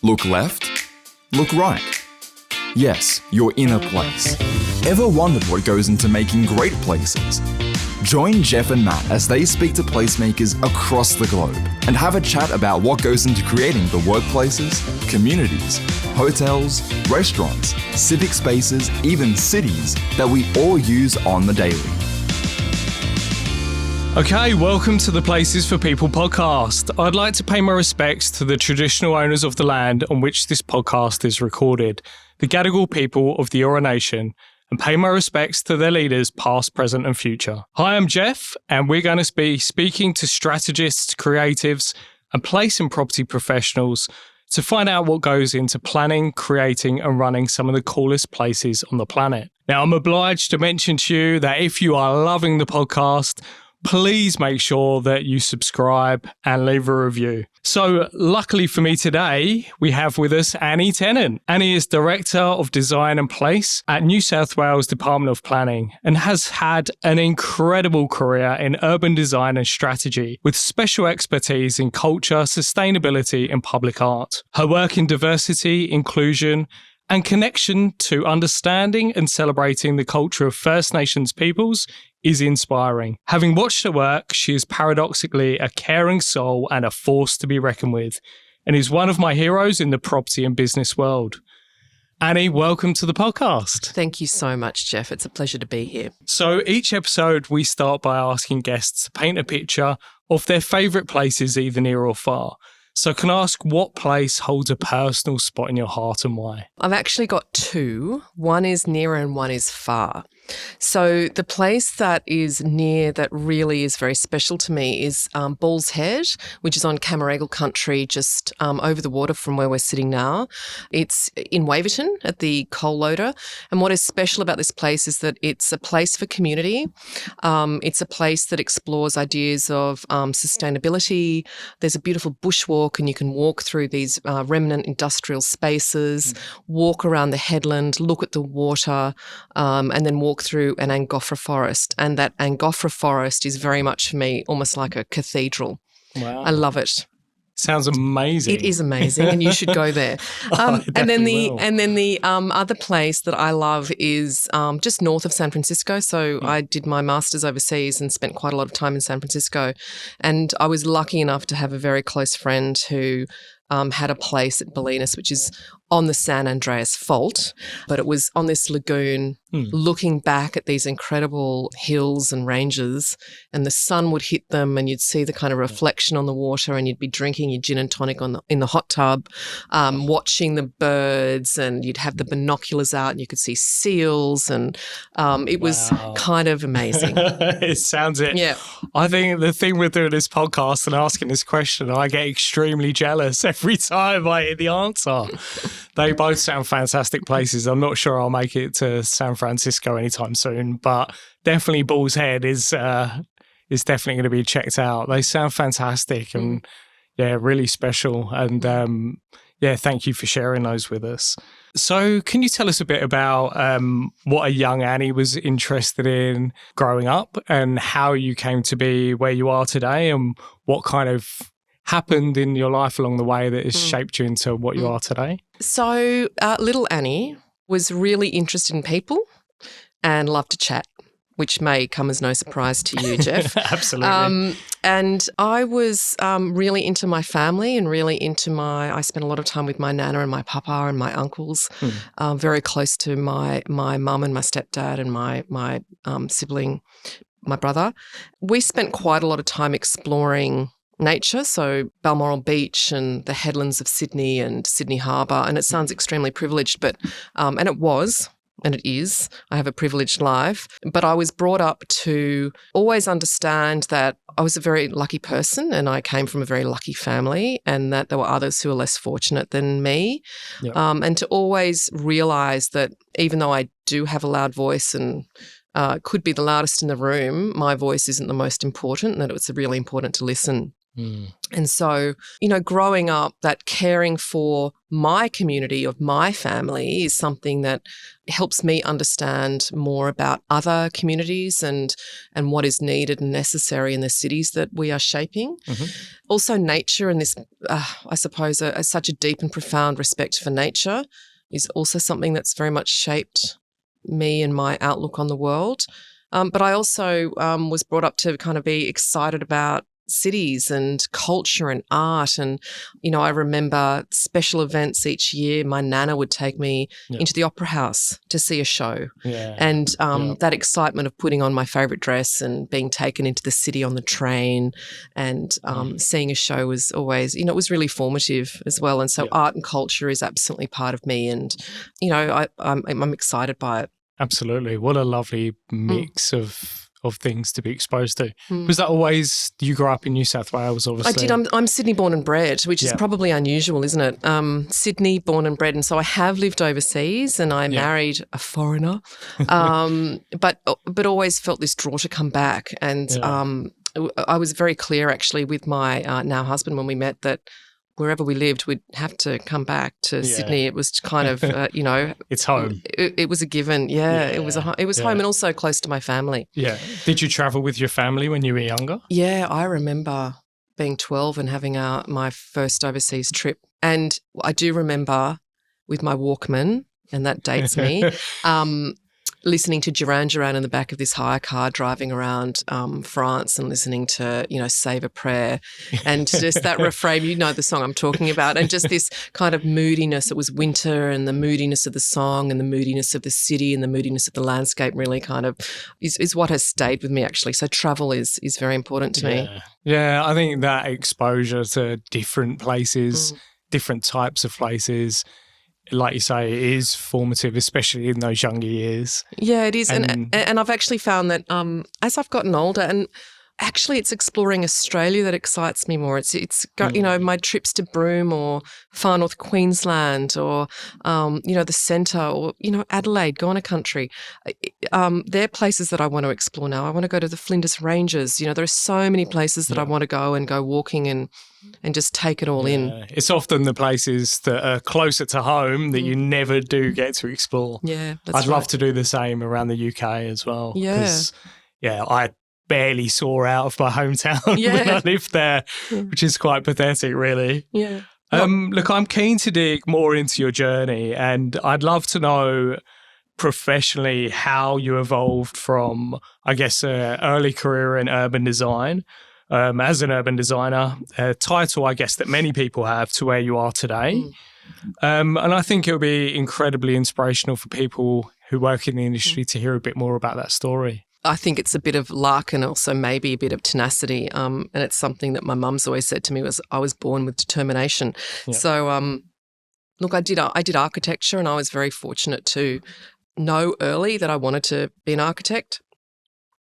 Look left, look right. Yes, you're in a place. Ever wondered what goes into making great places? Join Jeff and Matt as they speak to placemakers across the globe and have a chat about what goes into creating the workplaces, communities, hotels, restaurants, civic spaces, even cities that we all use on the daily. Okay, welcome to the Places for People podcast. I'd like to pay my respects to the traditional owners of the land on which this podcast is recorded, the Gadigal people of the Eora Nation, and pay my respects to their leaders past, present and future. Hi, I'm Jeff, and we're going to be speaking to strategists, creatives and place and property professionals to find out what goes into planning, creating and running some of the coolest places on the planet. Now, I'm obliged to mention to you that if you are loving the podcast, please make sure that you subscribe and leave a review. So luckily for me today, we have with us Annie Tennant. Annie is Director of Design and Place at New South Wales Department of Planning and has had an incredible career in urban design and strategy with special expertise in culture, sustainability and public art. Her work in diversity, inclusion and connection to understanding and celebrating the culture of First Nations peoples is inspiring. Having watched her work, she is paradoxically a caring soul and a force to be reckoned with, and is one of my heroes in the property and business world. Annie, welcome to the podcast. Thank you so much, Jeff. It's a pleasure to be here. So each episode, we start by asking guests to paint a picture of their favourite places, either near or far. So can I ask what place holds a personal spot in your heart and why? I've actually got two. One is near and one is far. So the place that is near that really is very special to me is Bull's Head, which is on Camaragal country, just over the water from where we're sitting now. It's in Waverton at the coal loader. And what is special about this place is that it's a place for community. It's a place that explores ideas of sustainability. There's a beautiful bushwalk and you can walk through these remnant industrial spaces, walk around the headland, look at the water, and then walk through an Angophora forest. And that Angophora forest is very much for me almost like a cathedral. Wow. I love it. Sounds amazing. It is amazing, and you should go there. And then the other place that I love is just north of San Francisco. So I did my master's overseas and spent quite a lot of time in San Francisco. And I was lucky enough to have a very close friend who had a place at Bolinas, which is on the San Andreas Fault, but it was on this lagoon looking back at these incredible hills and ranges, and the sun would hit them and you'd see the kind of reflection on the water and you'd be drinking your gin and tonic in the hot tub, watching the birds, and you'd have the binoculars out and you could see seals, and it was kind of amazing. It sounds it. Yeah. I think the thing with doing this podcast and asking this question, I get extremely jealous every time I hear the answer. They both sound fantastic places. I'm not sure I'll make it to San Francisco anytime soon, but definitely Bull's Head is definitely going to be checked out. They sound fantastic and really special. And thank you for sharing those with us. So can you tell us a bit about what a young Annie was interested in growing up and how you came to be where you are today, and what kind of happened in your life along the way that has shaped you into what you are today? So little Annie was really interested in people and loved to chat, which may come as no surprise to you, Jeff. Absolutely. And I was really into my family and really into I spent a lot of time with my nana and my papa and my uncles, very close to my mum and my stepdad and my sibling, my brother. We spent quite a lot of time exploring nature, so Balmoral Beach and the headlands of Sydney and Sydney Harbour, and it sounds extremely privileged, but and it was, and it is. I have a privileged life, but I was brought up to always understand that I was a very lucky person and I came from a very lucky family, and that there were others who were less fortunate than me, and to always realise that even though I do have a loud voice and could be the loudest in the room, my voice isn't the most important, and that it was really important to listen And so, growing up, that caring for my community of my family is something that helps me understand more about other communities and what is needed and necessary in the cities that we are shaping. Also, nature and this, I suppose, such a deep and profound respect for nature is also something that's very much shaped me and my outlook on the world. But I also was brought up to kind of be excited about cities and culture and art. And, I remember special events each year. My nana would take me into the opera house to see a show. And that excitement of putting on my favourite dress and being taken into the city on the train and seeing a show was always, it was really formative as well. And so art and culture is absolutely part of me. And, I'm excited by it. Absolutely. What a lovely mix of things to be exposed to. Was that always, you grew up in New South Wales, obviously? I did. I'm Sydney born and bred, which is probably unusual, isn't it? Sydney born and bred. And so I have lived overseas and I married a foreigner, but always felt this draw to come back. And I was very clear actually with my now husband when we met that wherever we lived, we'd have to come back to Sydney. It was kind of, it's home. It was a given. It was home and also close to my family. Yeah. Did you travel with your family when you were younger? Yeah, I remember being 12 and having my first overseas trip. And I do remember with my Walkman, and that dates me, listening to Duran Duran in the back of this hire car driving around France and listening to, Save a Prayer and just that refrain, the song I'm talking about, and just this kind of moodiness. It was winter and the moodiness of the song and the moodiness of the city and the moodiness of the landscape really kind of is what has stayed with me actually. So travel is very important to me. Yeah, I think that exposure to different places, different types of places, like you say, it is formative, especially in those younger years. Yeah, it is. And I've actually found that as I've gotten older, and actually it's exploring Australia that excites me more. It's got, my trips to Broome or far north Queensland or, the centre or, Adelaide, Goanna country. They're places that I want to explore now. I want to go to the Flinders Ranges. There are so many places that I want to go and go walking and just take it all in. It's often the places that are closer to home that you never do get to explore. Yeah, I'd love to do the same around the UK as well. I barely saw out of my hometown when I lived there, which is quite pathetic, really. Yeah. Look, I'm keen to dig more into your journey, and I'd love to know professionally how you evolved from, I guess, an early career in urban design as an urban designer, a title, I guess, that many people have, to where you are today. And I think it'll be incredibly inspirational for people who work in the industry to hear a bit more about that story. I think it's a bit of luck and also maybe a bit of tenacity. And it's something that my mum's always said to me was I was born with determination. Yeah. So, look, I did architecture, and I was very fortunate to know early that I wanted to be an architect.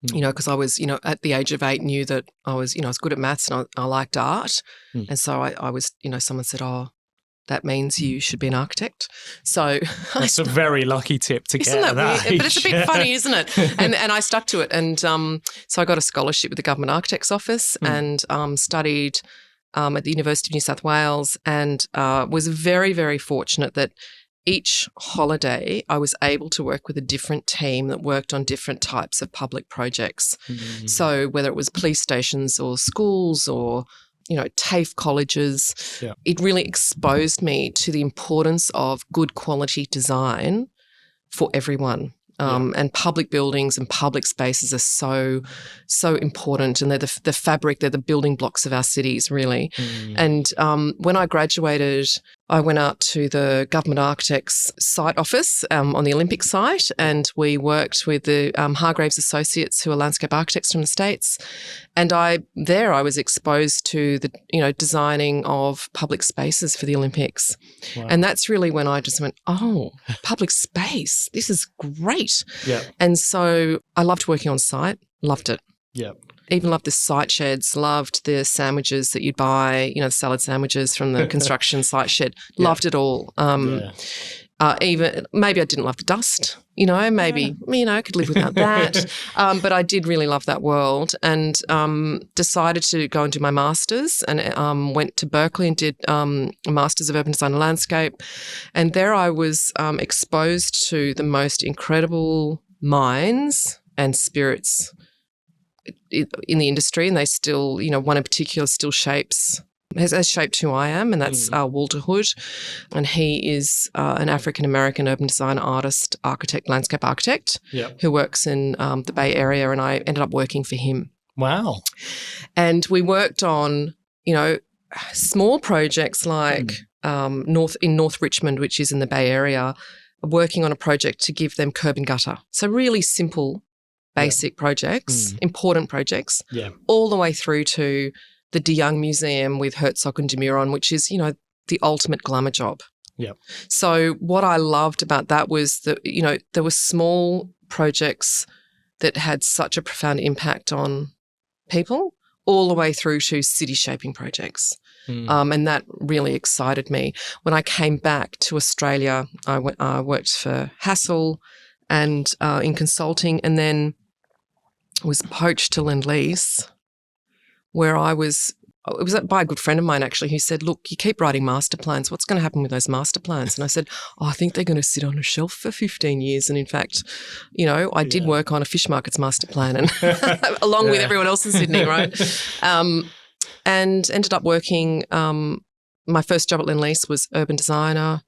Because I was, at the age of 8, knew that I was, I was good at maths and I liked art. And so I was, someone said, that means you should be an architect. So that's a very lucky tip to get. Isn't that weird? But it's a bit funny, isn't it? And I stuck to it. And so I got a scholarship with the Government Architect's Office and studied at the University of New South Wales and was very, very fortunate that each holiday I was able to work with a different team that worked on different types of public projects. So whether it was police stations or schools or TAFE colleges, it really exposed me to the importance of good quality design for everyone. And public buildings and public spaces are so important, and they're the fabric, they're the building blocks of our cities, really. And when I graduated, I went out to the Government Architects site office on the Olympic site, and we worked with the Hargraves Associates, who are landscape architects from the States. And I was exposed to the designing of public spaces for the Olympics. Wow. And that's really when I just went, oh, public space, this is great. Yeah. And so I loved working on site, loved it. Yeah. Even loved the site sheds, loved the sandwiches that you'd buy, the salad sandwiches from the construction site shed, loved it all. Even maybe I didn't love the dust, maybe, I could live without that. But I did really love that world, and decided to go and do my master's, and went to Berkeley and did a Master's of Urban Design and Landscape. And there I was exposed to the most incredible minds and spirits in the industry, and they still, one in particular still has shaped who I am, and that's Walter Hood. And he is an African-American urban designer, artist, architect, landscape architect who works in the Bay Area, and I ended up working for him. Wow. And we worked on, small projects like North Richmond, which is in the Bay Area, working on a project to give them curb and gutter. So really simple, basic projects, important projects, all the way through to the De Young Museum with Herzog and de Meuron, which is, the ultimate glamour job. Yeah. So what I loved about that was that, there were small projects that had such a profound impact on people, all the way through to city-shaping projects. And that really excited me. When I came back to Australia, I worked for Hassel and in consulting, and then was poached to Lend-Lease, where it was by a good friend of mine actually, who said, look, you keep writing master plans. What's going to happen with those master plans? And I said, I think they're going to sit on a shelf for 15 years. And in fact, I did work on a fish markets master plan, and along with everyone else in Sydney, right? And ended up working, my first job at Lend-Lease was urban designer,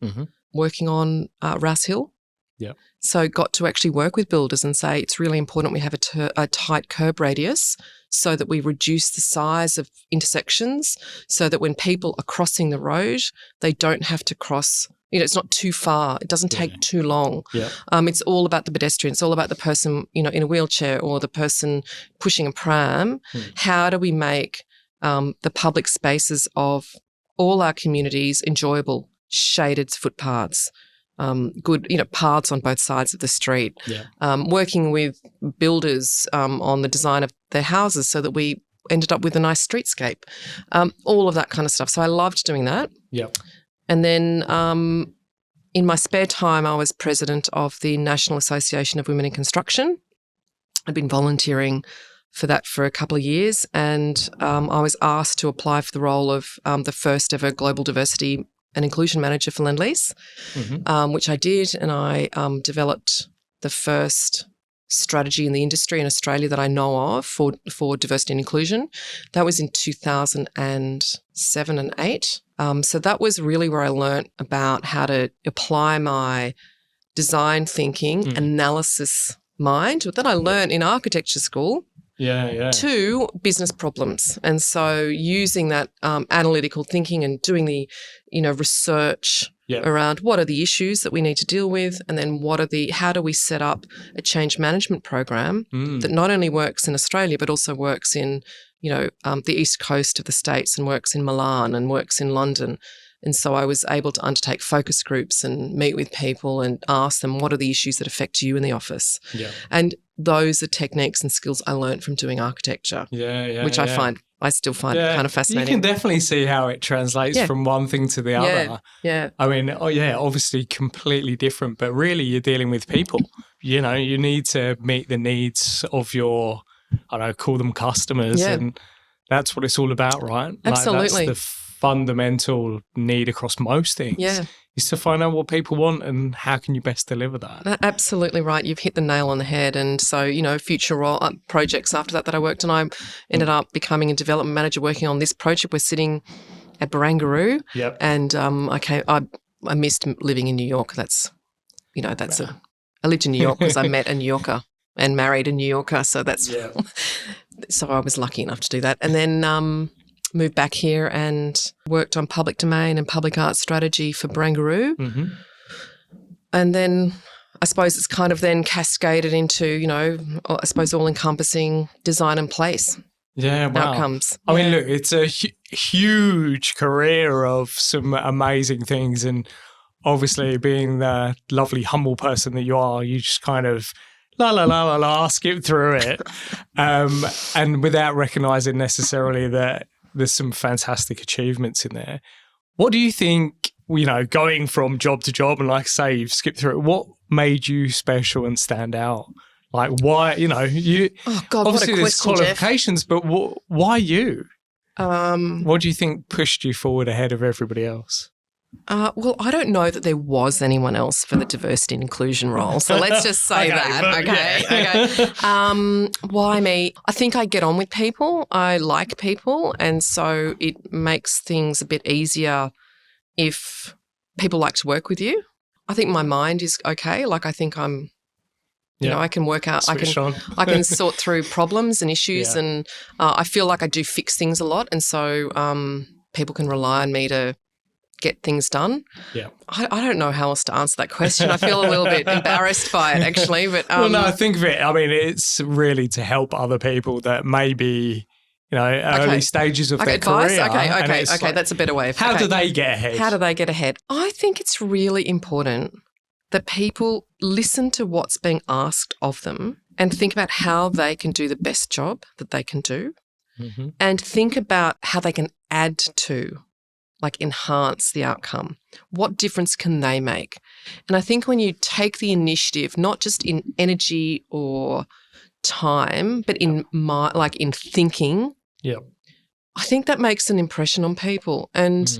working on Rouse Hill. Yeah. So got to actually work with builders and say it's really important we have a tight curb radius so that we reduce the size of intersections, so that when people are crossing the road, they don't have to cross, it's not too far. It doesn't take too long. Yeah. It's all about the pedestrian. It's all about the person, in a wheelchair or the person pushing a pram. How do we make the public spaces of all our communities enjoyable? Shaded footpaths, good, paths on both sides of the street, working with builders on the design of their houses so that we ended up with a nice streetscape, all of that kind of stuff. So I loved doing that. Yeah. And then in my spare time, I was president of the National Association of Women in Construction. I'd been volunteering for that for a couple of years, and I was asked to apply for the role of the first ever global diversity and inclusion manager for Lend-Lease, which I did, and I developed the first strategy in the industry in Australia that I know of for diversity and inclusion. That was in 2007 and 8. So that was really where I learnt about how to apply my design thinking, analysis mind that I learned in architecture school to business problems. And so using that analytical thinking and doing the, research around what are the issues that we need to deal with, and then how do we set up a change management program that not only works in Australia but also works in, the east coast of the States, and works in Milan and works in London. And so I was able to undertake focus groups and meet with people and ask them, what are the issues that affect you in the office? Yeah. And those are techniques and skills I learned from doing architecture, which I still find kind of fascinating. You can definitely see how it translates from one thing to the other. Yeah. I mean, obviously completely different, but really you're dealing with people. You need to meet the needs of your, call them customers. And that's what it's all about, right? Absolutely. That's the fundamental need across most things is to find out what people want and how can you best deliver that. Absolutely right. You've hit the nail on the head. And so, future projects after that I worked on, I ended up becoming a development manager working on this project. We're sitting at Barangaroo. Yep. And I missed living in New York. That's, I lived in New York because I met a New Yorker and married a New Yorker. So that's, so I was lucky enough to do that. And then, moved back here and worked on public domain and public art strategy for Barangaroo. And then I suppose it's kind of then cascaded into, I suppose all-encompassing design and place outcomes. I mean, look, it's a huge career of some amazing things, and obviously being the lovely, humble person that you are, you just kind of skip through it and without recognising necessarily that there's some fantastic achievements in there. What do you think going from job to job and like say you've skipped through it, what made you special and stand out? Like why, you Oh God, obviously what a there's question, qualifications, but why you? Jeff. What do you think pushed you forward ahead of everybody else? Well, I don't know that there was anyone else for the diversity and inclusion role. So let's just say Okay. Why me? I think I get on with people. I like people. And so it makes things a bit easier if people like to work with you. I think my mind is okay. Like I think I'm, I can work out, I can sort through problems and issues and I feel like I do fix things a lot. And so people can rely on me to get things done. Yeah. I don't know how else to answer that question. I feel a little bit embarrassed by it actually. But well, no, think of it. I mean, it's really to help other people that maybe, early stages of their advice? career. Okay. Like, that's a better way of how do they get ahead? How do they get ahead? I think it's really important that people listen to what's being asked of them and think about how they can do the best job that they can do and think about how they can add to, like enhance the outcome. What difference can they make? And I think when you take the initiative, not just in energy or time, but in in thinking, I think that makes an impression on people. And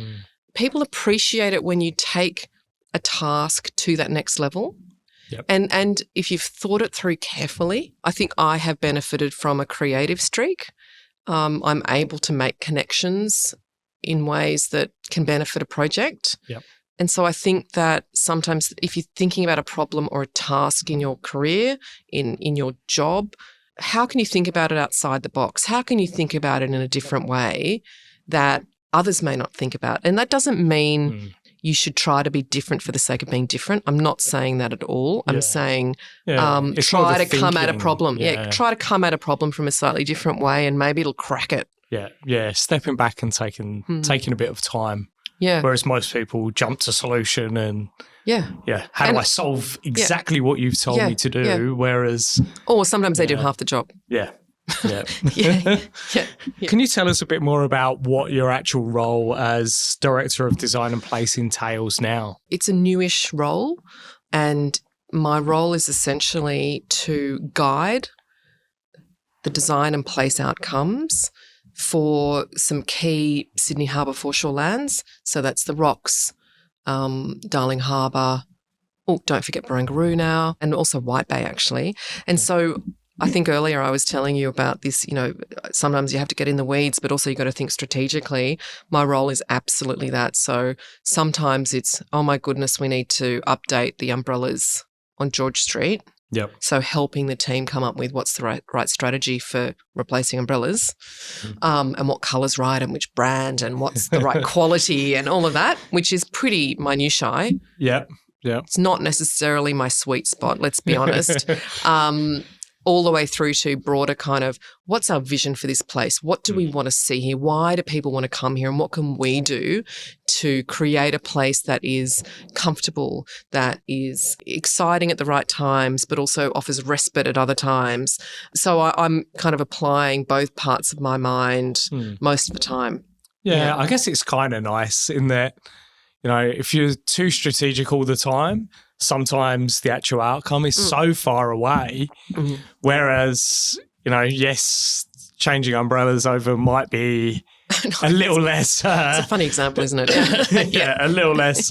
people appreciate it when you take a task to that next level. Yep. And if you've thought it through carefully, I think I have benefited from a creative streak. I'm able to make connections in ways that can benefit a project. Yep. And so I think that sometimes if you're thinking about a problem or a task in your career, in your job, how can you think about it outside the box? How can you think about it in a different way that others may not think about? And that doesn't mean you should try to be different for the sake of being different. I'm not saying that at all. I'm saying try to come at a problem. Try to come at a problem from a slightly different way and maybe it'll crack it. Yeah. Stepping back and taking a bit of time. Yeah. Whereas most people jump to solution and how do I solve exactly what you've told me to do? Yeah. Whereas or sometimes they do half the job. Yeah. Can you tell us a bit more about what your actual role as Director of Design and Place entails now? It's a newish role and my role is essentially to guide the design and place outcomes for some key Sydney Harbour foreshore lands. So that's the Rocks, Darling Harbour, don't forget Barangaroo now, and also White Bay actually. And so I think earlier I was telling you about this, sometimes you have to get in the weeds, but also you got to think strategically. My role is absolutely that. So sometimes it's, oh my goodness, we need to update the umbrellas on George Street. Yep. So helping the team come up with what's the right strategy for replacing umbrellas and what colour's right and which brand and what's the right quality and all of that, which is pretty minutiae. Yep. It's not necessarily my sweet spot, let's be honest. All the way through to broader kind of what's our vision for this place? What do we want to see here? Why do people want to come here? And what can we do to create a place that is comfortable, that is exciting at the right times, but also offers respite at other times? So I'm kind of applying both parts of my mind most of the time. Yeah, I guess it's kind of nice in that, if you're too strategic all the time, sometimes the actual outcome is so far away. Whereas, yes, changing umbrellas over might be a little less. It's a funny example, isn't it? A little less,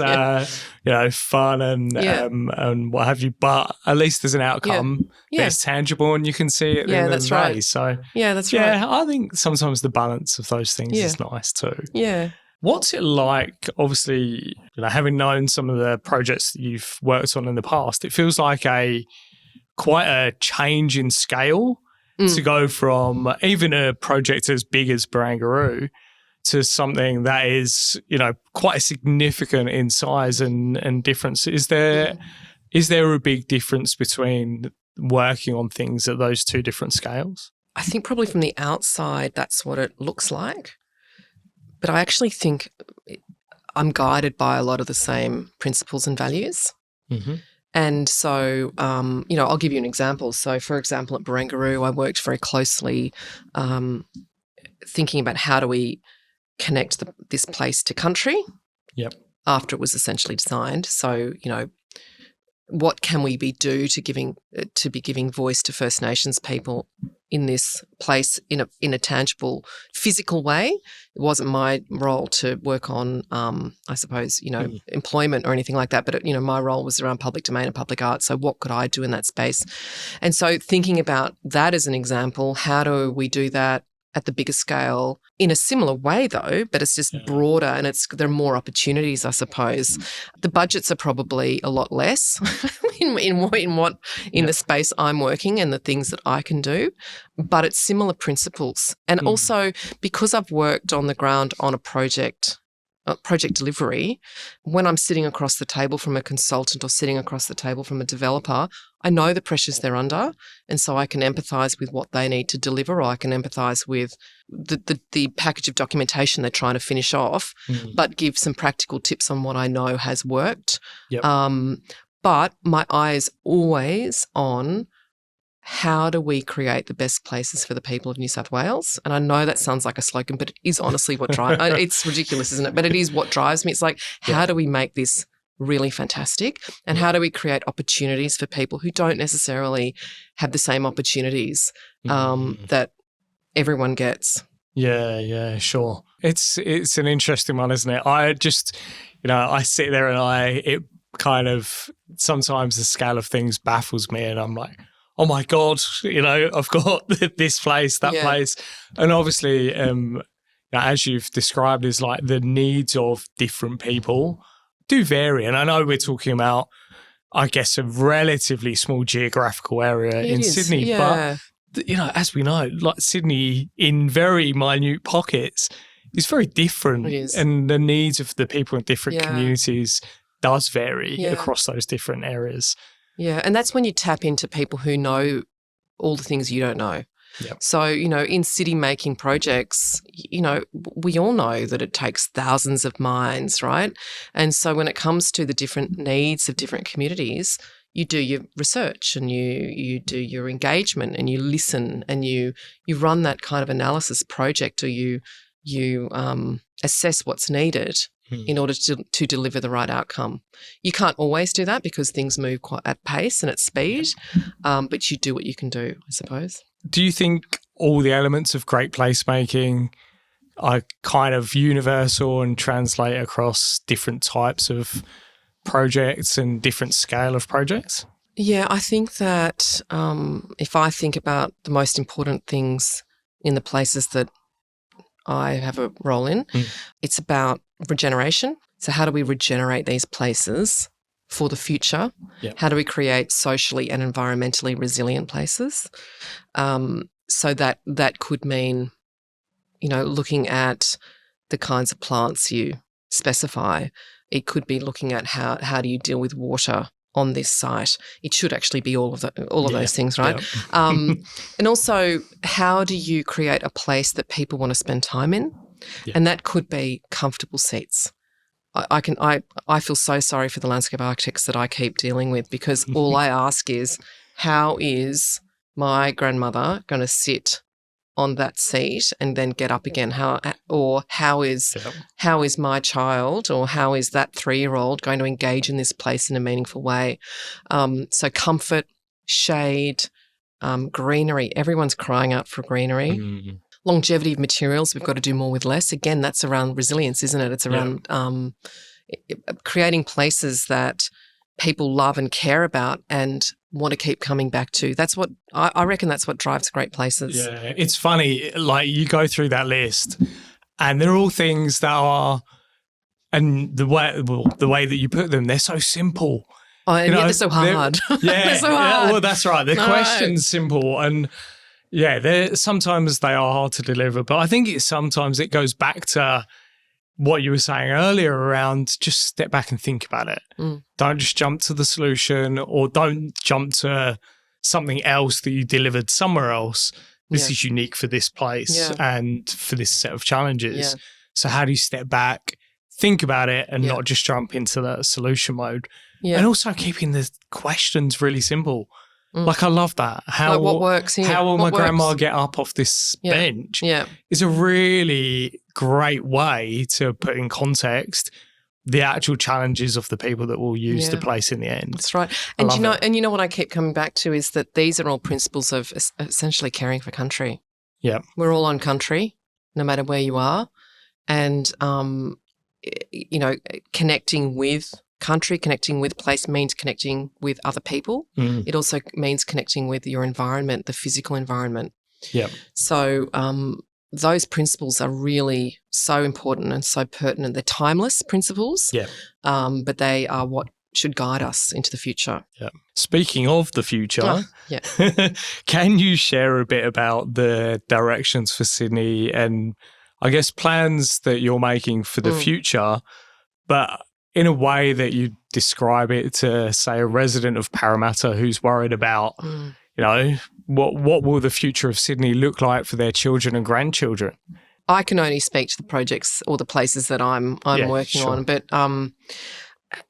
fun and what have you. But at least there's an outcome that's tangible and you can see it at the end of the day. So that's right. I think sometimes the balance of those things is nice too. Yeah. What's it like, obviously, having known some of the projects that you've worked on in the past, it feels like quite a change in scale to go from even a project as big as Barangaroo to something that is, quite significant in size and difference. Is there a big difference between working on things at those two different scales? I think probably from the outside, that's what it looks like. But I actually think I'm guided by a lot of the same principles and values. And so, I'll give you an example. So, for example, at Barangaroo, I worked very closely thinking about how do we connect this place to country. Yep. after it was essentially designed. So, what can we be giving voice to First Nations people in this place in a tangible, physical way? It wasn't my role to work on, I suppose, employment or anything like that. But my role was around public domain and public art. So what could I do in that space? And so thinking about that as an example, how do we do that at the bigger scale in a similar way though, but it's just broader and there are more opportunities, I suppose. The budgets are probably a lot less in the space I'm working and the things that I can do, but it's similar principles. And also because I've worked on the ground on a project delivery, when I'm sitting across the table from a consultant or sitting across the table from a developer, I know the pressures they're under, and so I can empathise with what they need to deliver, or I can empathise with the package of documentation they're trying to finish off, but give some practical tips on what I know has worked. Yep. But my eye is always on how do we create the best places for the people of New South Wales? And I know that sounds like a slogan, but it is honestly what drives it's ridiculous, isn't it? But it is what drives me. It's like, how do we make this really fantastic? And how do we create opportunities for people who don't necessarily have the same opportunities that everyone gets? Yeah, sure. It's an interesting one, isn't it? I just, I sit there and it kind of, sometimes the scale of things baffles me and I'm like, oh my God, I've got this place, that place. And obviously, as you've described, is like the needs of different people do vary. And I know we're talking about, I guess, a relatively small geographical area in Sydney. But, as we know, like Sydney in very minute pockets is very different. It is. And the needs of the people in different communities does vary across those different areas. Yeah, and that's when you tap into people who know all the things you don't know. Yep. So, in city making projects, we all know that it takes thousands of minds, right? And so when it comes to the different needs of different communities, you do your research and you do your engagement and you listen and you run that kind of analysis project, or you assess what's needed in order to deliver the right outcome. You can't always do that because things move quite at pace and at speed, but you do what you can do, I suppose. Do you think all the elements of great placemaking are kind of universal and translate across different types of projects and different scale of projects? Yeah, I think that if I think about the most important things in the places that I have a role in, it's about regeneration. So how do we regenerate these places for the future? Yep. How do we create socially and environmentally resilient places? So that could mean, looking at the kinds of plants you specify. It could be looking at how do you deal with water on this site. It should actually be all of those things, right? Yep. And also, how do you create a place that people want to spend time in? Yeah. And that could be comfortable seats. I feel so sorry for the landscape architects that I keep dealing with, because all I ask is, how is my grandmother going to sit on that seat and then get up again? How is my child, or how is that 3-year-old going to engage in this place in a meaningful way? So comfort, shade, greenery. Everyone's crying out for greenery. Longevity of materials, we've got to do more with less. Again, that's around resilience, isn't it? It's around creating places that people love and care about and want to keep coming back to. That's what I reckon. That's what drives great places. Yeah, it's funny. Like, you go through that list, and they're all things that are, and the way that you put them, they're so simple. Oh, and yet they're so hard. They're so hard. Yeah, well, that's right. The question's simple, and sometimes they are hard to deliver. But I think sometimes it goes back to what you were saying earlier around just step back and think about it. Don't just jump to the solution, or don't jump to something else that you delivered somewhere else. This is unique for this place and for this set of challenges. Yeah. So how do you step back, think about it, and not just jump into the solution mode? Yeah. And also keeping the questions really simple. Like, I love that. Like, what works here? How will What my grandma works? get up off this bench? Yeah. It's a really great way to put in context the actual challenges of the people that will use the place in the end. That's right. And you know what I keep coming back to is that these are all principles of essentially caring for country. Yeah. We're all on country, no matter where you are. And, connecting with country, connecting with place means connecting with other people. It also means connecting with your environment, the physical environment. Yeah. So those principles are really so important and so pertinent. They're timeless principles, but they are what should guide us into the future. Yeah. Speaking of the future, can you share a bit about the directions for Sydney and I guess plans that you're making for the future, but in a way that you describe it to, say, a resident of Parramatta who's worried about, what will the future of Sydney look like for their children and grandchildren? I can only speak to the projects or the places that I'm working on, but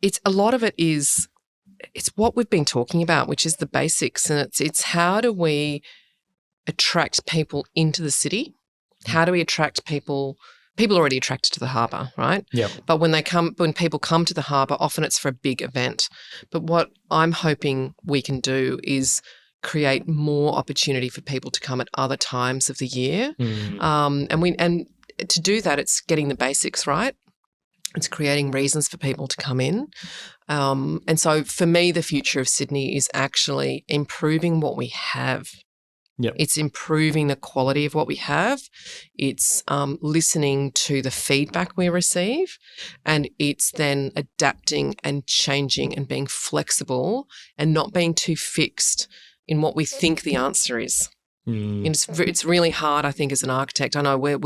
it's a lot of it's what we've been talking about, which is the basics, and it's how do we attract people into the city? How do we attract people? People are already attracted to the harbour, right? Yeah. But when people come to the harbour, often it's for a big event. But what I'm hoping we can do is create more opportunity for people to come at other times of the year. And to do that, it's getting the basics right. It's creating reasons for people to come in. And so for me, the future of Sydney is actually improving what we have. Yep. It's improving the quality of what we have. It's listening to the feedback we receive, and it's then adapting and changing and being flexible and not being too fixed in what we think the answer is. It's really hard, I think, as an architect. I know we're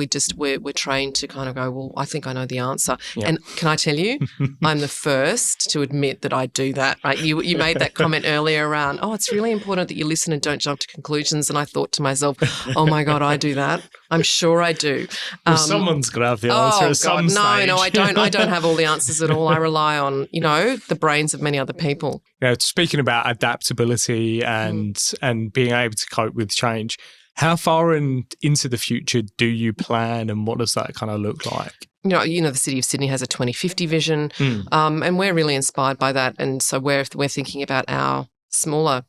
trained to kind of go, well, I think I know the answer. Yep. And can I tell you, I'm the first to admit that I do that, right? You made that comment earlier around, it's really important that you listen and don't jump to conclusions. And I thought to myself, oh my God, I do that. I'm sure I do. Well, someone's got to have the answer at some stage. No, I don't. I don't have all the answers at all. I rely on, the brains of many other people. Speaking about adaptability and being able to cope with change, how far into the future do you plan, and what does that kind of look like? The City of Sydney has a 2050 vision, and we're really inspired by that. And so we're thinking about our smaller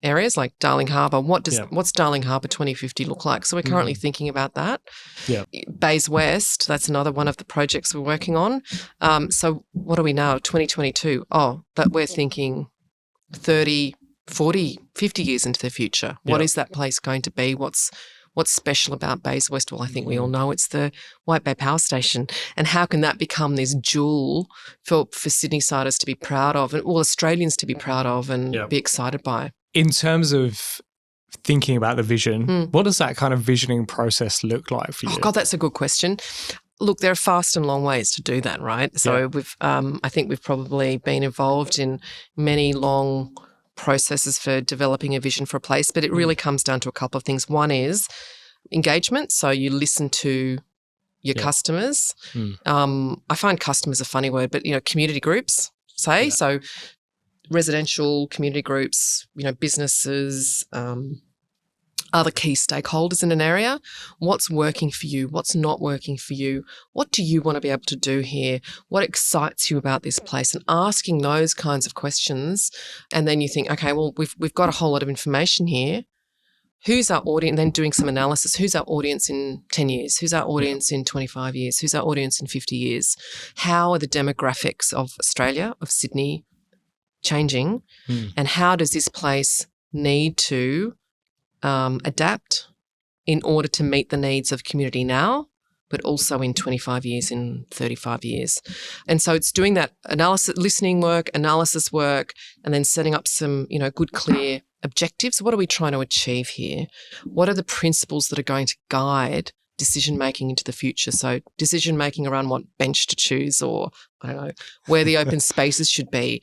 areas like Darling Harbour. What's Darling Harbour 2050 look like? So we're currently thinking about that. Yeah. Bays West, that's another one of the projects we're working on. So what are we now? 2022. That we're thinking 30, 40, 50 years into the future. What is that place going to be? What's special about Bays West? Well, I think we all know it's the White Bay Power Station. And how can that become this jewel for Sydney-siders to be proud of, and all Australians to be proud of and be excited by? In terms of thinking about the vision, what does that kind of visioning process look like for you? Oh, God, that's a good question. Look, there are fast and long ways to do that, right? So I think we've probably been involved in many long processes for developing a vision for a place, but it really comes down to a couple of things. One is engagement. So you listen to your customers. I find customers a funny word, but, community groups, say. Yeah. So residential community groups, businesses, other key stakeholders in an area. What's working for you? What's not working for you? What do you want to be able to do here? What excites you about this place? And asking those kinds of questions. And then you think, okay, well, we've got a whole lot of information here. Who's our audience? And then doing some analysis. Who's our audience in 10 years? Who's our audience in 25 years? Who's our audience in 50 years? How are the demographics of Australia, of Sydney, changing? And how does this place need to adapt in order to meet the needs of community now, but also in 25 years, in 35 years? And so it's doing that analysis, listening work, analysis work, and then setting up some, good, clear objectives. What are we trying to achieve here? What are the principles that are going to guide decision-making into the future? So decision-making around what bench to choose, or, I don't know, where the open spaces should be.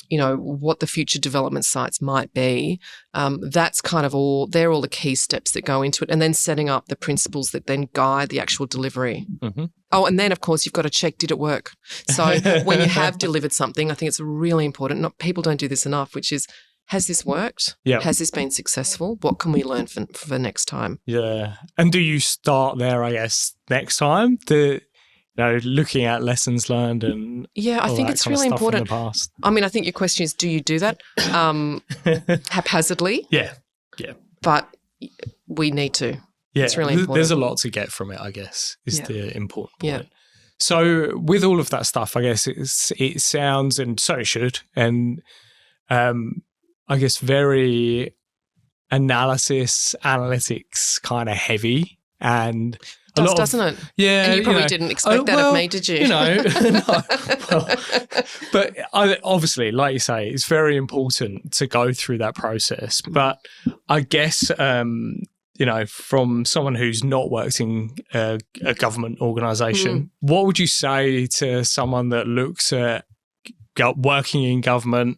What the future development sites might be. That's kind of they're all the key steps that go into it. And then setting up the principles that then guide the actual delivery. Oh, and then, of course, you've got to check, did it work? So when you have delivered something, I think it's really important. People don't do this enough, which is, has this worked? Yeah. Has this been successful? What can we learn for next time? Yeah. And do you start there, I guess, next time? looking at lessons learned and I think it's really important. From the past. I mean, I think your question is, do you do that haphazardly? Yeah. But we need to. Yeah, it's really important. There's a lot to get from it, I guess, is the important point. Yeah. So with all of that stuff, I guess it sounds, and so it should, and I guess very analytics kind of heavy, and doesn't it? Yeah, and you probably didn't expect that of me, did you? No. But obviously, like you say, it's very important to go through that process. But I guess from someone who's not worked in a government organisation, what would you say to someone that looks at working in government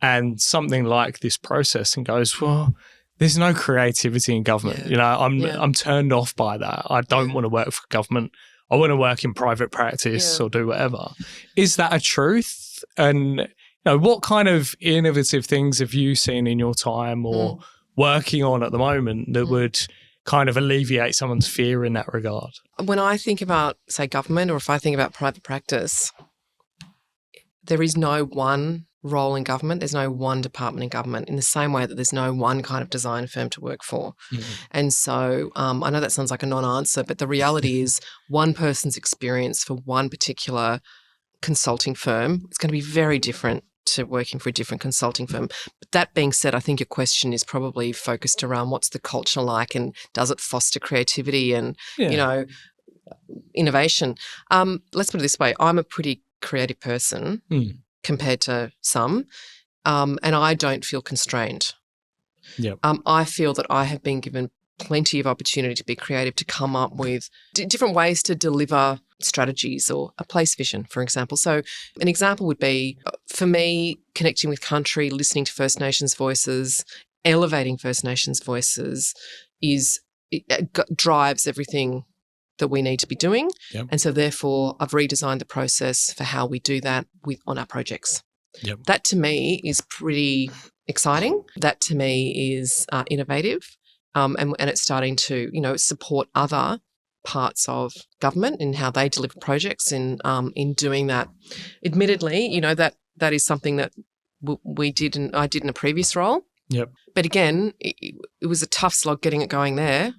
and something like this process and goes, well, there's no creativity in government. Yeah. I'm turned off by that. I don't want to work for government. I want to work in private practice or do whatever. Is that a truth? And what kind of innovative things have you seen in your time or working on at the moment that would kind of alleviate someone's fear in that regard? When I think about, say, government, or if I think about private practice, there is no one role in government. There's no one department in government, in the same way that there's no one kind of design firm to work for. And so I know that sounds like a non-answer, but the reality is one person's experience for one particular consulting firm is going to be very different to working for a different consulting firm. But that being said, I think your question is probably focused around what's the culture like and does it foster creativity and, innovation. Let's put it this way. I'm a pretty creative person compared to some, and I don't feel constrained. Yep. I feel that I have been given plenty of opportunity to be creative, to come up with different ways to deliver strategies or a place vision, for example. So an example would be, for me, connecting with country, listening to First Nations voices, elevating First Nations voices drives everything that we need to be doing. Yep. And so therefore I've redesigned the process for how we do that on our projects. Yep. That to me is pretty exciting. That to me is innovative. And it's starting to, support other parts of government in how they deliver projects in doing that. Admittedly, that is something that I did in a previous role. Yep. But again, it was a tough slog getting it going there.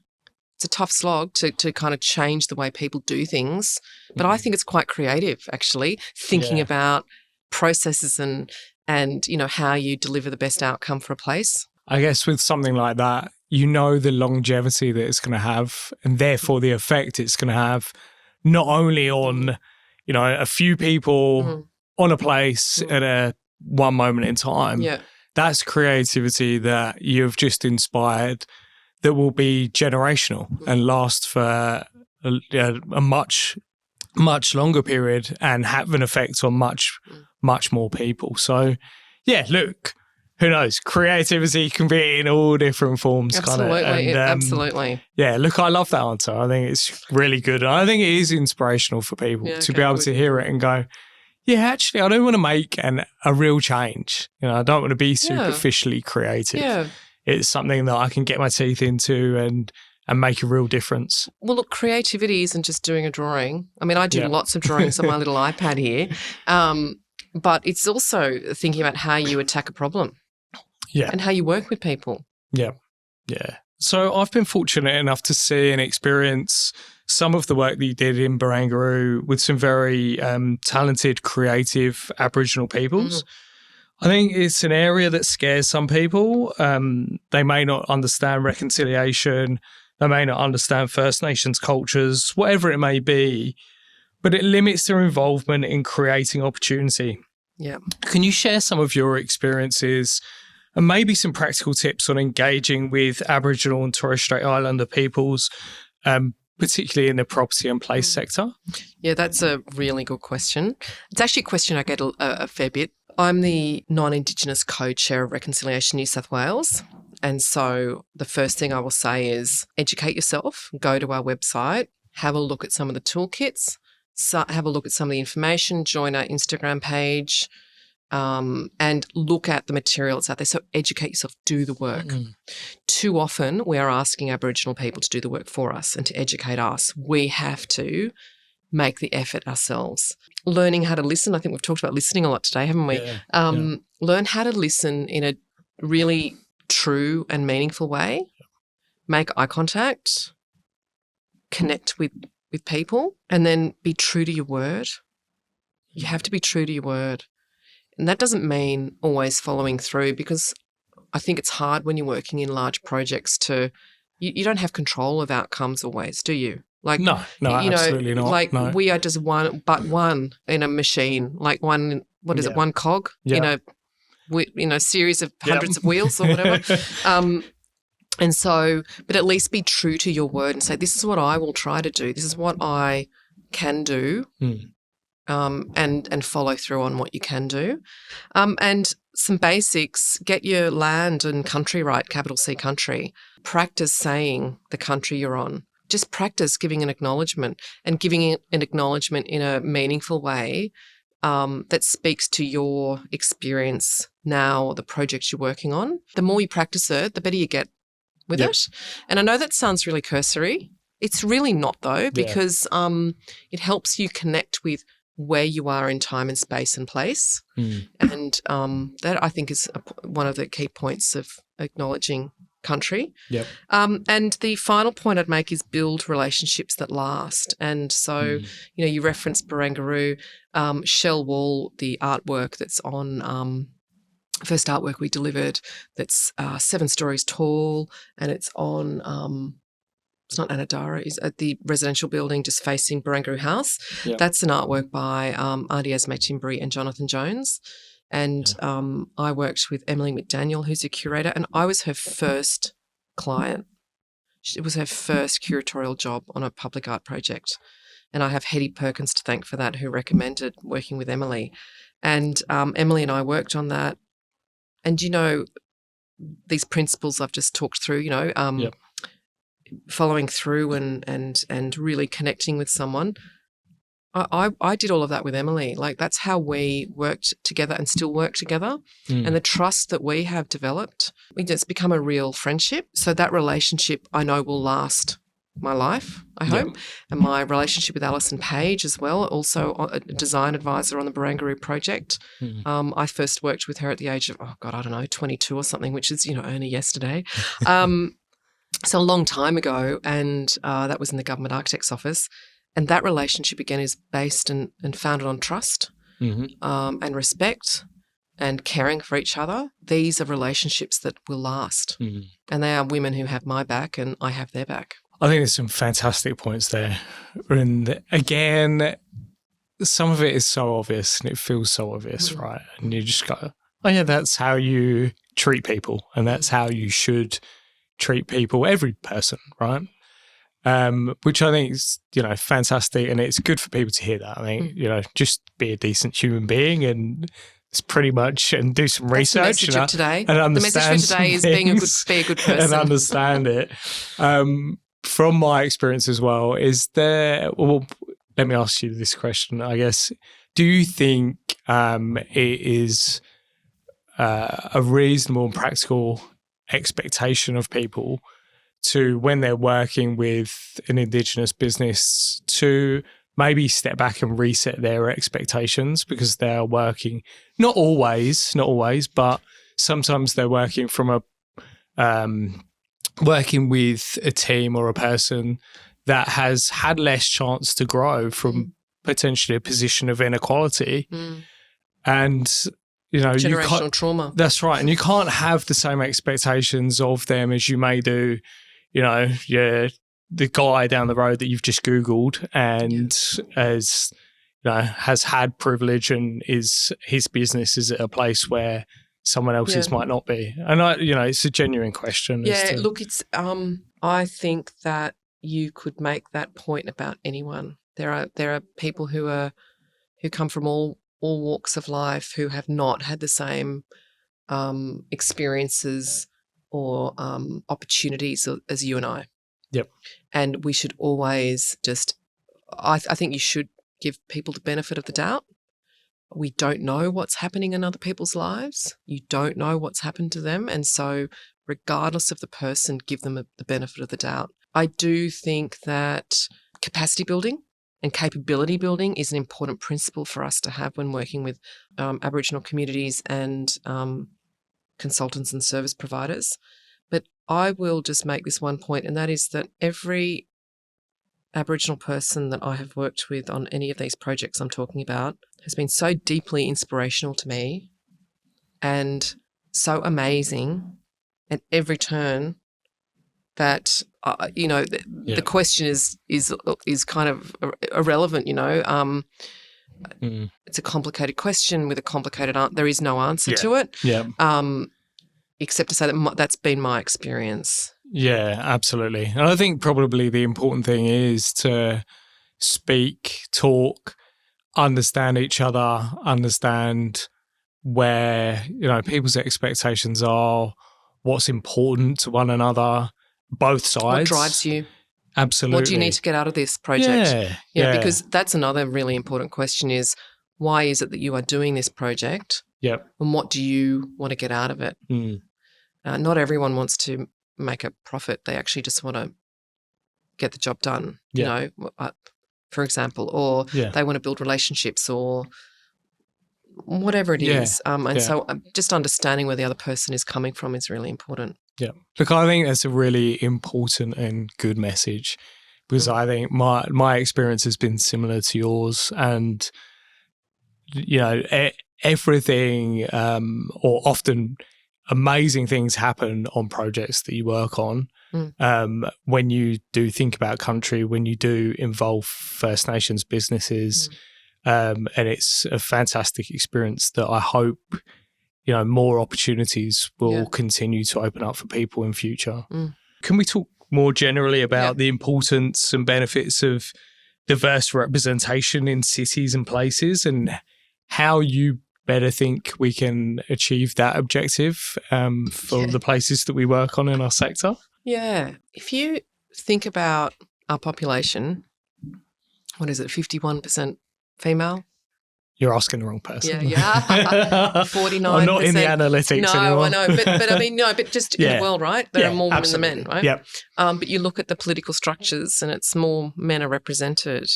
It's a tough slog to kind of change the way people do things. But I think it's quite creative, actually, thinking about processes and how you deliver the best outcome for a place. I guess with something like that, the longevity that it's going to have, and therefore the effect it's going to have, not only on, a few people on a place at one moment in time. Yeah. That's creativity that you've just inspired that will be generational and last for a much, much longer period and have an effect on much, much more people. So, look, who knows? Creativity can be in all different forms. Absolutely. Absolutely. Yeah, look, I love that answer. I think it's really good. And I think it is inspirational for people to be able to hear it and go, actually, I don't want to make a real change. I don't want to be superficially creative. Yeah. It's something that I can get my teeth into and make a real difference. Well, look, creativity isn't just doing a drawing. I mean, I do lots of drawings on my little iPad here, but it's also thinking about how you attack a problem and how you work with people. Yeah. So I've been fortunate enough to see and experience some of the work that you did in Barangaroo with some very talented, creative Aboriginal peoples. I think it's an area that scares some people. They may not understand reconciliation. They may not understand First Nations cultures, whatever it may be, but it limits their involvement in creating opportunity. Yeah. Can you share some of your experiences and maybe some practical tips on engaging with Aboriginal and Torres Strait Islander peoples, particularly in the property and place sector? Yeah, that's a really good question. It's actually a question I get a fair bit. I'm the non-Indigenous co-chair of Reconciliation New South Wales. And so the first thing I will say is educate yourself, go to our website, have a look at some of the toolkits, have a look at some of the information, join our Instagram page, and look at the material that's out there. So educate yourself, do the work. Too often we are asking Aboriginal people to do the work for us and to educate us. We have to make the effort ourselves. Learning how to listen. I think we've talked about listening a lot today, haven't we? Learn how to listen in a really true and meaningful way. Make eye contact. Connect with people, and then be true to your word. You have to be true to your word. And that doesn't mean always following through, because I think it's hard when you're working in large projects you don't have control of outcomes always, do you? Like, no, absolutely not. Like no. we are just one in a machine, like one cog in a series of hundreds of wheels or whatever. And so, but at least be true to your word and say, this is what I will try to do. This is what I can do. And follow through on what you can do. And some basics, get your land and country right, capital C country. Practice saying the country you're on. Just practice giving an acknowledgement, and giving it an acknowledgement in a meaningful way that speaks to your experience now, or the projects you're working on. The more you practice it, the better you get with it. And I know that sounds really cursory. It's really not, though, because it helps you connect with where you are in time and space and place. And that, I think, is one of the key points of acknowledging country. And the final point I'd make is build relationships that last. And so, you referenced Barangaroo, Shell Wall, the artwork that's on first artwork we delivered that's 7 stories tall, and it's on it's not Anadara, is at the residential building just facing Barangaroo House. That's an artwork by Auntie Esme Timbury and Jonathan Jones. And I worked with Emily McDaniel, who's a curator, and I was her first client. It was her first curatorial job on a public art project. And I have Hetty Perkins to thank for that, who recommended working with Emily. And Emily and I worked on that. And, these principles I've just talked through, following through and really connecting with someone. I did all of that with Emily. Like, that's how we worked together and still work together. And the trust that we have developed, it's become a real friendship. So that relationship, I know, will last my life, I hope. And my relationship with Alison Page as well, also a design advisor on the Barangaroo project. I first worked with her at the age of, 22 or something, which is, only yesterday. So a long time ago, and that was in the Government Architect's Office. And that relationship, again, is based and founded on trust and respect and caring for each other. These are relationships that will last. And they are women who have my back and I have their back. I think there's some fantastic points there. And again, some of it is so obvious and it feels so obvious, right? And you just go, oh yeah, that's how you treat people, and that's how you should treat people, every person, right? Which I think is, fantastic, and it's good for people to hear that. I think, just be a decent human being, and it's pretty much, and do some research. The message of today. And understand the message for today is be a good person. And understand it. From my experience as well, let me ask you this question, I guess. Do you think it is a reasonable and practical expectation of people to, when they're working with an Indigenous business, to maybe step back and reset their expectations, because they're working, not always, but sometimes they're working from working with a team or a person that has had less chance to grow from potentially a position of inequality. And generational trauma. That's right. And you can't have the same expectations of them as you may do, the guy down the road that you've just Googled and has had privilege, and his business is at a place where someone else's might not be. And it's a genuine question. Look, it's I think that you could make that point about anyone. There are people who come from all walks of life who have not had the same experiences or opportunities as you and I. And we should always I think you should give people the benefit of the doubt. We don't know what's happening in other people's lives. You don't know what's happened to them. And so regardless of the person, give them the benefit of the doubt. I do think that capacity building and capability building is an important principle for us to have when working with Aboriginal communities and consultants and service providers. But I will just make this one point, and that is that every Aboriginal person that I have worked with on any of these projects I'm talking about has been so deeply inspirational to me and so amazing at every turn that the question is kind of irrelevant. It's a complicated question with a complicated answer. There is no answer to it. Yeah. Except to say that that's been my experience. Yeah, absolutely. And I think probably the important thing is to speak, talk, understand each other, understand where, people's expectations are, what's important to one another, both sides. What drives you? Absolutely. What do you need to get out of this project? Yeah, because that's another really important question is, why is it that you are doing this project? Yep. And what do you want to get out of it? Not everyone wants to make a profit. They actually just want to get the job done, for example, or they want to build relationships or whatever it is. So just understanding where the other person is coming from is really important. Yeah. Look, I think that's a really important and good message because I think my experience has been similar to yours, and, everything or often amazing things happen on projects that you work on when you do think about country, when you do involve First Nations businesses, and it's a fantastic experience that I hope more opportunities will continue to open up for people in future. Can we talk more generally about the importance and benefits of diverse representation in cities and places, and how you better think we can achieve that objective for the places that we work on in our sector? Yeah. If you think about our population, what is it, 51% female? You're asking the wrong person. Yeah. 49%. I'm not in the analytics anymore. No, I know. But I mean, but just in the world, right? There are more women than men, right? Yep. But you look at the political structures and it's more men are represented.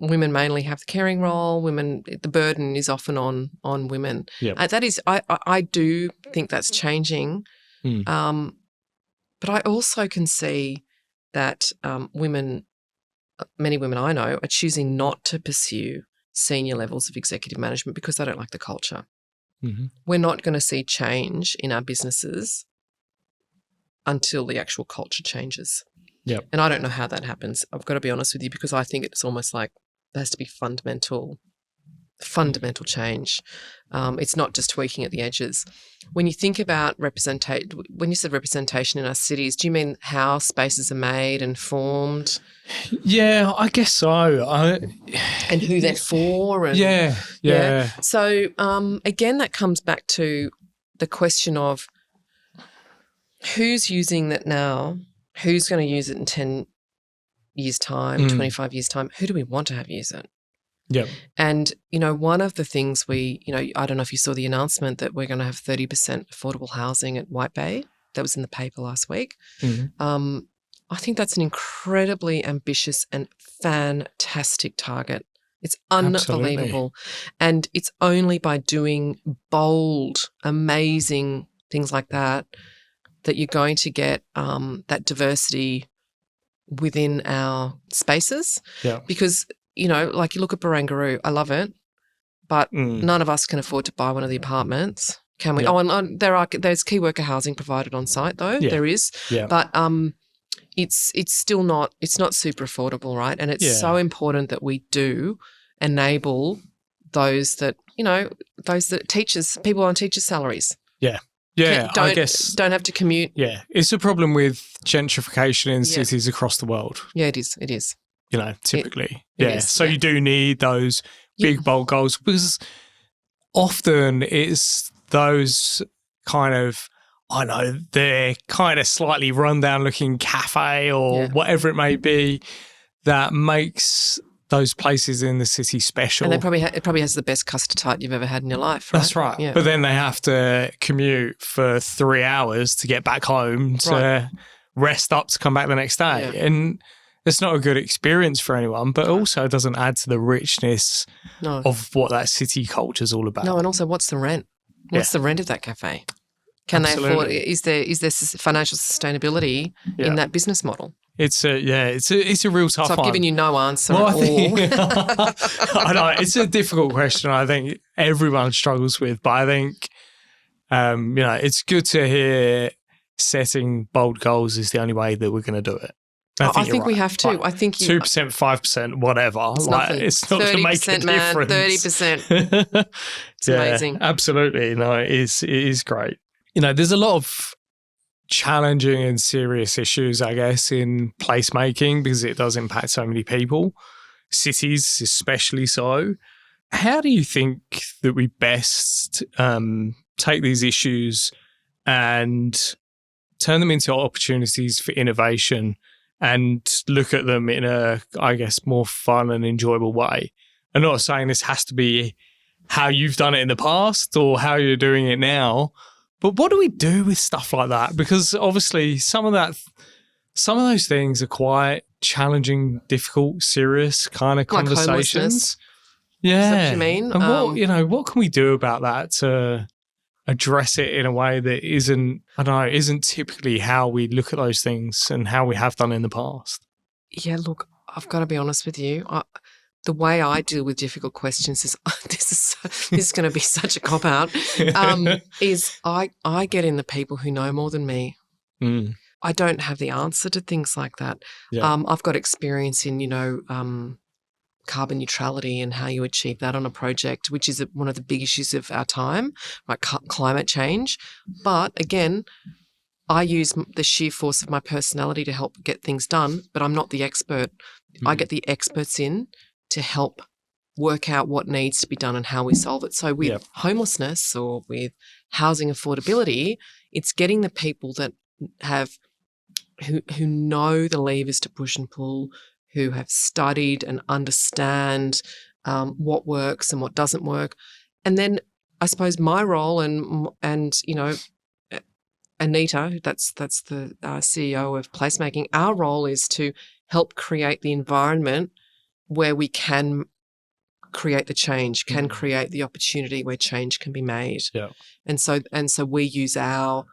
Women mainly have the caring role. The burden is often on women. Yep. That is, I do think that's changing. But I also can see that many women I know are choosing not to pursue senior levels of executive management because they don't like the culture. We're not going to see change in our businesses until the actual culture changes. Yep. And I don't know how that happens. I've got to be honest with you, because I think it's almost like there has to be fundamental change. It's not just tweaking at the edges. When you think about when you said representation in our cities, do you mean how spaces are made and formed? Yeah, I guess so. And who they're for. And, yeah. So again, that comes back to the question of who's using that now, who's going to use it in 10 years' time, 25 years' time, who do we want to have use it? Yeah. And, one of the things I don't know if you saw the announcement that we're going to have 30% affordable housing at White Bay. That was in the paper last week. I think that's an incredibly ambitious and fantastic target. It's unbelievable. Absolutely. And it's only by doing bold, amazing things like that you're going to get that diversity within our spaces. Yeah. Because like you look at Barangaroo, I love it, but none of us can afford to buy one of the apartments, can we? Yeah. Oh, and there's key worker housing provided on site though. Yeah. There is, but it's still not super affordable, right? And it's so important that we do enable those that people on teachers' salaries. Yeah. Yeah, I guess don't have to commute. Yeah, it's a problem with gentrification in cities across the world. Yeah, it is. It is. Typically. So you do need those big bold goals, because often it's those kind of, they're kind of slightly rundown looking cafe or whatever it may be that makes those places in the city special. And it probably has the best custard tart you've ever had in your life, right? That's right. Yeah. But then they have to commute for 3 hours to get back home to rest up to come back the next day. Yeah. it's not a good experience for anyone, but also doesn't add to the richness of what that city culture is all about. No, and also what's the rent? What's the rent of that cafe? Can they afford? Is there financial sustainability in that business model? It's a real tough one. So I've given you no answer at all. I know it's a difficult question. I think everyone struggles with, but I think it's good to hear setting bold goals is the only way that we're going to do it. I think we have to. I think 2%, 5%, whatever. It's not going to make a difference. 30%. It's amazing. Absolutely. No, it is great. There's a lot of challenging and serious issues, I guess, in placemaking because it does impact so many people, cities especially so. How do you think that we best take these issues and turn them into opportunities for innovation and look at them in a, I guess, more fun and enjoyable way? I'm not saying this has to be how you've done it in the past or how you're doing it now, but what do we do with stuff like that? Because obviously some of those things are quite challenging, difficult, serious kind of conversations. Yeah. Is that what you mean? And what can we do about that to address it in a way that isn't typically how we look at those things and how we have done in the past? Yeah, look, I've got to be honest with you. The way I deal with difficult questions is this is going to be such a cop out. Is I get in the people who know more than me. Mm. I don't have the answer to things like that. Yeah. I've got experience in carbon neutrality and how you achieve that on a project, which is one of the big issues of our time, like climate change. But again, I use the sheer force of my personality to help get things done, but I'm not the expert. I get the experts in to help work out what needs to be done and how we solve it. So with homelessness or with housing affordability, it's getting the people that who know the levers to push and pull, who have studied and understand what works and what doesn't work. And then I suppose my role and Anita, that's the CEO of Placemaking, our role is to help create the environment where we can create the change, can create the opportunity where change can be made. Yeah. And so we use our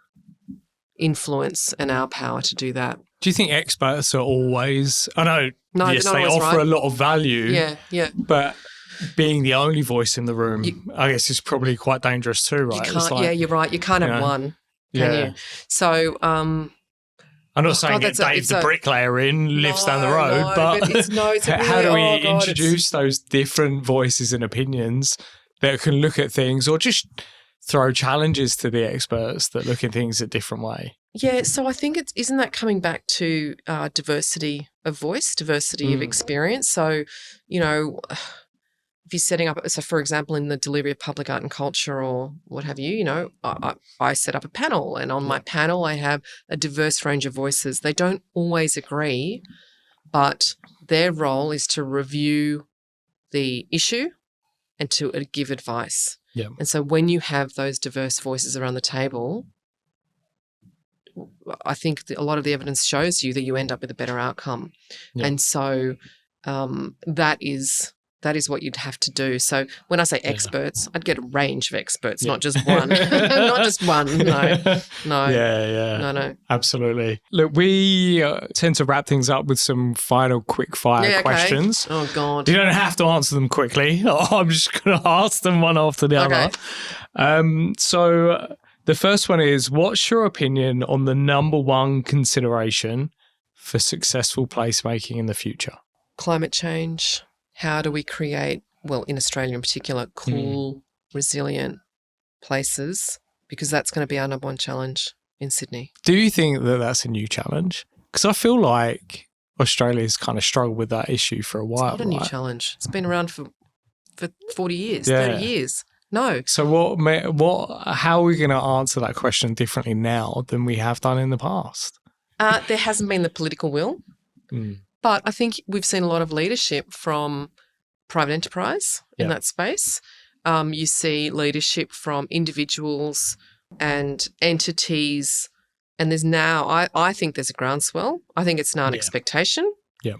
influence and our power to do that. Do you think experts are always, I know, yes, they offer right. a lot of value. Yeah. But being the only voice in the room, I guess, is probably quite dangerous too, right? You can't, you're right. You can't have one, can you? So, I'm not saying get Dave the bricklayer lives down the road, but it's how do we introduce those different voices and opinions that can look at things or just throw challenges to the experts that look at things a different way? Yeah, so I think isn't that coming back to diversity of voice, diversity of experience? So, if you're setting up, so for example, in the delivery of public art and culture or what have you, I set up a panel, and on my panel I have a diverse range of voices. They don't always agree, but their role is to review the issue and to give advice. Yeah. And so when you have those diverse voices around the table, I think a lot of the evidence shows you that you end up with a better outcome. Yeah. And so that is what you'd have to do. So when I say experts, I'd get a range of experts, not just one. Not just one. No. Yeah. No. Absolutely. Look, we tend to wrap things up with some final quick fire questions. Oh, God. You don't have to answer them quickly. I'm just going to ask them one after the other. So the first one is, what's your opinion on the number one consideration for successful placemaking in the future? Climate change. How do we create, well, in Australia in particular, cool, resilient places? Because that's going to be our number one challenge in Sydney. Do you think that that's a new challenge? Because I feel like Australia's kind of struggled with that issue for a while. It's not a new challenge. It's been around for 40 years, 30 years. No. So how are we going to answer that question differently now than we have done in the past? There hasn't been the political will. But I think we've seen a lot of leadership from private enterprise in that space. You see leadership from individuals and entities, and there's now, I think there's a groundswell. I think it's now an expectation Yeah.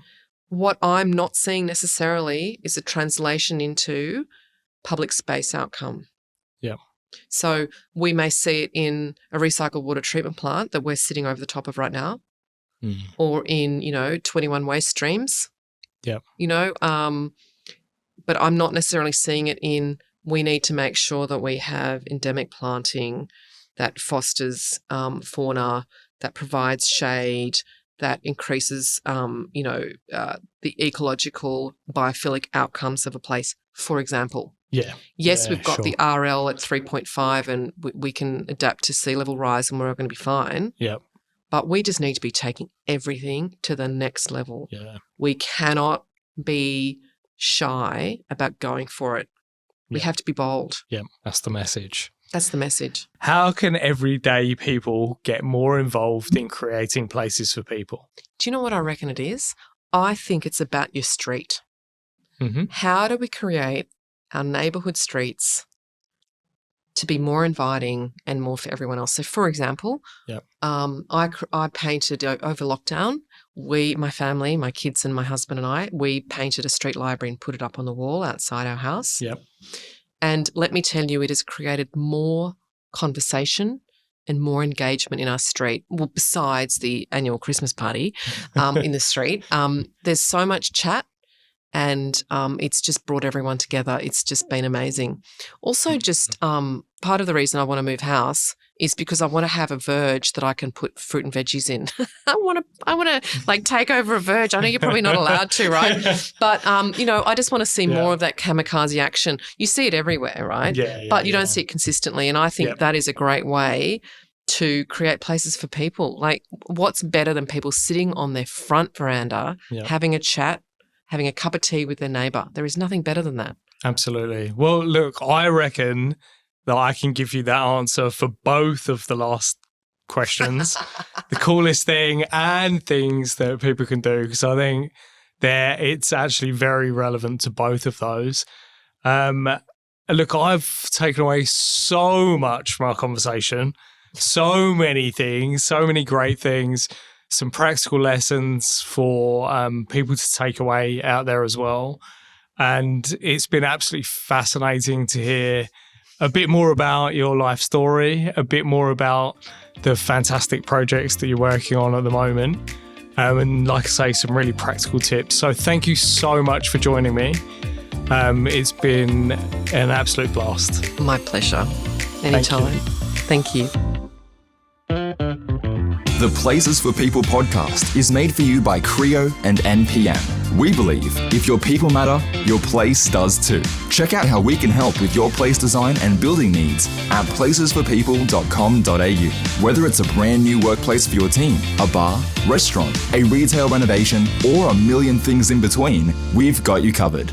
What I'm not seeing necessarily is a translation into public space outcome. Yeah. So we may see it in a recycled water treatment plant that we're sitting over the top of right now, or in, 21 waste streams. Yeah. But I'm not necessarily seeing it in, we need to make sure that we have endemic planting that fosters fauna, that provides shade, that increases, the ecological biophilic outcomes of a place, for example. Yeah. Yes, we've got the RL at 3.5 and we can adapt to sea level rise and we're going to be fine. Yeah. But we just need to be taking everything to the next level. Yeah. We cannot be shy about going for it. We have to be bold. Yeah, that's the message. That's the message. How can everyday people get more involved in creating places for people? Do you know what I reckon it is? I think it's about your street. Mm-hmm. How do we create our neighbourhood streets to be more inviting and more for everyone else? So, for example, I painted over lockdown. My family, my kids and my husband and I, we painted a street library and put it up on the wall outside our house. Yep. And let me tell you, it has created more conversation and more engagement in our street. Well, besides the annual Christmas party in the street, there's so much chat. And it's just brought everyone together. It's just been amazing. Also, just part of the reason I want to move house is because I want to have a verge that I can put fruit and veggies in. I want to like take over a verge. I know you're probably not allowed to, right? But I just want to see more of that kamikaze action. You see it everywhere, right? But you don't see it consistently. And I think that is a great way to create places for people. Like, what's better than people sitting on their front veranda, having a chat, having a cup of tea with their neighbour? There is nothing better than that. Absolutely. Well, look, I reckon that I can give you that answer for both of the last questions, the coolest thing and things that people can do, because I think it's actually very relevant to both of those. Look, I've taken away so much from our conversation, so many things, so many great things, some practical lessons for people to take away out there as well. And it's been absolutely fascinating to hear a bit more about your life story, a bit more about the fantastic projects that you're working on at the moment. And like I say, some really practical tips. So thank you so much for joining me. It's been an absolute blast. My pleasure. Anytime. Thank you. The Places for People podcast is made for you by Creo and NPM. We believe if your people matter, your place does too. Check out how we can help with your place design and building needs at placesforpeople.com.au. Whether it's a brand new workplace for your team, a bar, restaurant, a retail renovation, or a million things in between, we've got you covered.